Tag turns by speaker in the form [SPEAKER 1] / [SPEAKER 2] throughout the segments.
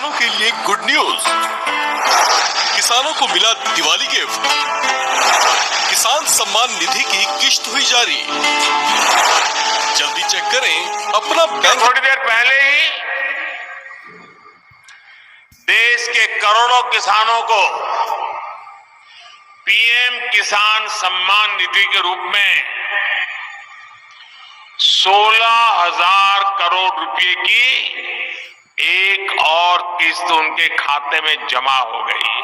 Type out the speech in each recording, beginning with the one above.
[SPEAKER 1] किसानों के लिए गुड न्यूज। किसानों को मिला दिवाली गिफ्ट। किसान सम्मान निधि की किश्त हुई जारी। जल्दी चेक करें अपना बैंक।
[SPEAKER 2] थोड़ी देर पहले ही देश के करोड़ों किसानों को पीएम किसान सम्मान निधि के रूप में 16,000 करोड़ रुपए की एक और किस्त उनके खाते में जमा हो गई।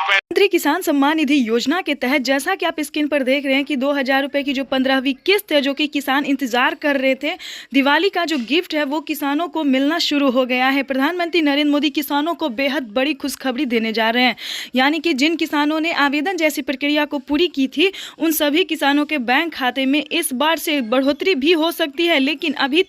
[SPEAKER 3] प्रधानमंत्री किसान सम्मान निधि योजना के तहत जैसा कि आप स्क्रीन पर देख रहे हैं कि 2,000 रुपए की जो 15वीं किस्त है जो कि किसान इंतजार कर रहे थे, दिवाली का जो गिफ्ट है वो किसानों को मिलना शुरू हो गया है। प्रधानमंत्री नरेंद्र मोदी किसानों को बेहद बड़ी खुशखबरी देने जा रहे हैं, यानी कि जिन किसानों ने आवेदन जैसी प्रक्रिया को पूरी की थी उन सभी किसानों के बैंक खाते में इस बार से बढ़ोतरी भी हो सकती है, लेकिन अभी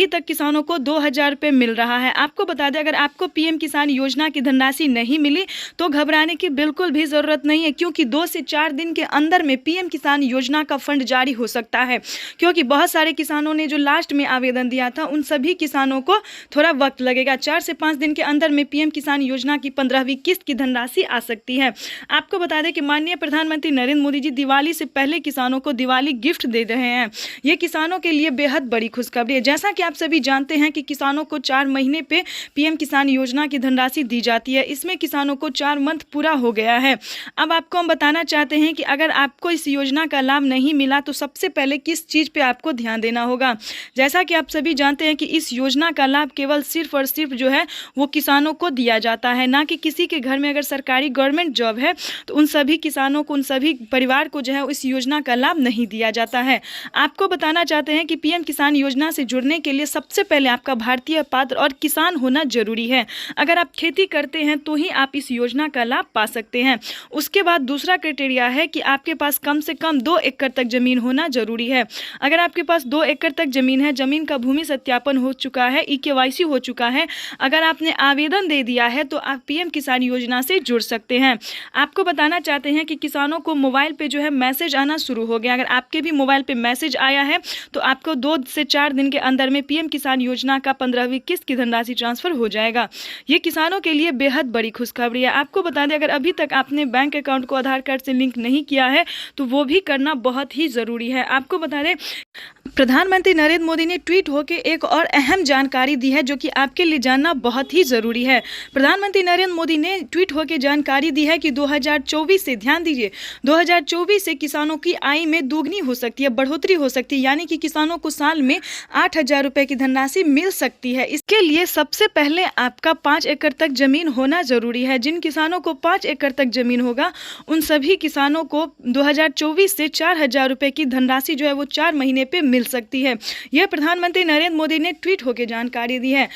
[SPEAKER 3] तक किसानों को 2,000 रुपये मिल रहा है। आपको बता दें, अगर आपको पीएम किसान योजना की धनराशि नहीं मिली तो घबराने की बिल्कुल भी जरूरत नहीं है, क्योंकि 2 से 4 दिन के अंदर में पीएम किसान योजना का फंड जारी हो सकता है। क्योंकि बहुत सारे किसानों ने जो लास्ट में आवेदन दिया था उन सभी किसानों को थोड़ा वक्त लगेगा। 4 से 5 दिन के अंदर में पीएम किसान योजना की 15वीं किस्त की धनराशि आ सकती है। आपको बता दें कि माननीय प्रधानमंत्री नरेंद्र मोदी जी दिवाली से पहले किसानों को दिवाली गिफ्ट दे रहे हैं। ये किसानों के लिए बेहद बड़ी खुशखबरी है। जैसा कि आप सभी जानते हैं कि किसानों को 4 महीने पे पीएम किसान योजना की धनराशि दी जाती है। इसमें किसानों को 4 मंथ पूरा हो गया है। अब आपको हम बताना चाहते हैं कि अगर आपको इस योजना का लाभ नहीं मिला तो सबसे पहले किस चीज़ पे आपको ध्यान देना होगा। जैसा कि आप सभी जानते हैं कि इस योजना का लाभ केवल सिर्फ और सिर्फ जो है वो किसानों को दिया जाता है, ना कि किसी के घर में अगर सरकारी गवर्नमेंट जॉब है तो उन सभी किसानों को, उन सभी परिवार को जो है इस योजना का लाभ नहीं दिया जाता है। आपको बताना चाहते हैं कि पीएम किसान योजना से जुड़ने के लिए सबसे पहले आपका भारतीय पात्र और किसान होना जरूरी है। अगर आप खेती करते हैं तो ही आप इस योजना का लाभ पा सकते हैं। उसके बाद दूसरा क्राइटेरिया है कि आपके पास कम से कम 2 एकड़ तक जमीन होना जरूरी है। अगर आपके पास 2 एकड़ तक जमीन है, जमीन का भूमि सत्यापन हो चुका है, ई-केवाईसी हो चुका है, अगर आपने आवेदन दे दिया है तो आप पीएम किसान योजना से जुड़ सकते हैं। आपको बताना चाहते हैं कि किसानों को मोबाइल पे जो है मैसेज आना शुरू हो गया। अगर आपके भी मोबाइल पे मैसेज आया है तो आपको 2 से 4 दिन के अंदर में पीएम किसान योजना का 15वीं किस्त की धनराशि ट्रांसफर हो जाएगा। ये किसानों के लिए बेहद बड़ी खुशखबरी है। आपको बता दें, अगर अभी तक आपने बैंक अकाउंट को आधार कार्ड से लिंक नहीं किया है तो वो भी करना बहुत ही ज़रूरी है। आपको बता दें, प्रधानमंत्री नरेंद्र मोदी ने ट्वीट होकर एक और अहम जानकारी दी है जो कि आपके लिए जानना बहुत ही ज़रूरी है। प्रधानमंत्री नरेंद्र मोदी ने ट्वीट होकर जानकारी दी है कि 2024 से, ध्यान दीजिए, 2024 से किसानों की आय में दोगुनी हो सकती है, बढ़ोतरी हो सकती है, यानी कि किसानों को साल में 8,000 रुपये की धनराशि मिल सकती है। इसके लिए सबसे पहले आपका 5 एकड़ तक जमीन होना जरूरी है। जिन किसानों को 5 एकड़ तक जमीन होगा उन सभी किसानों को 2024 से 4,000 रुपये की धनराशि जो है वो 4 महीने पे मिल सकती है। यह प्रधानमंत्री नरेंद्र मोदी ने ट्वीट होकर जानकारी दी है।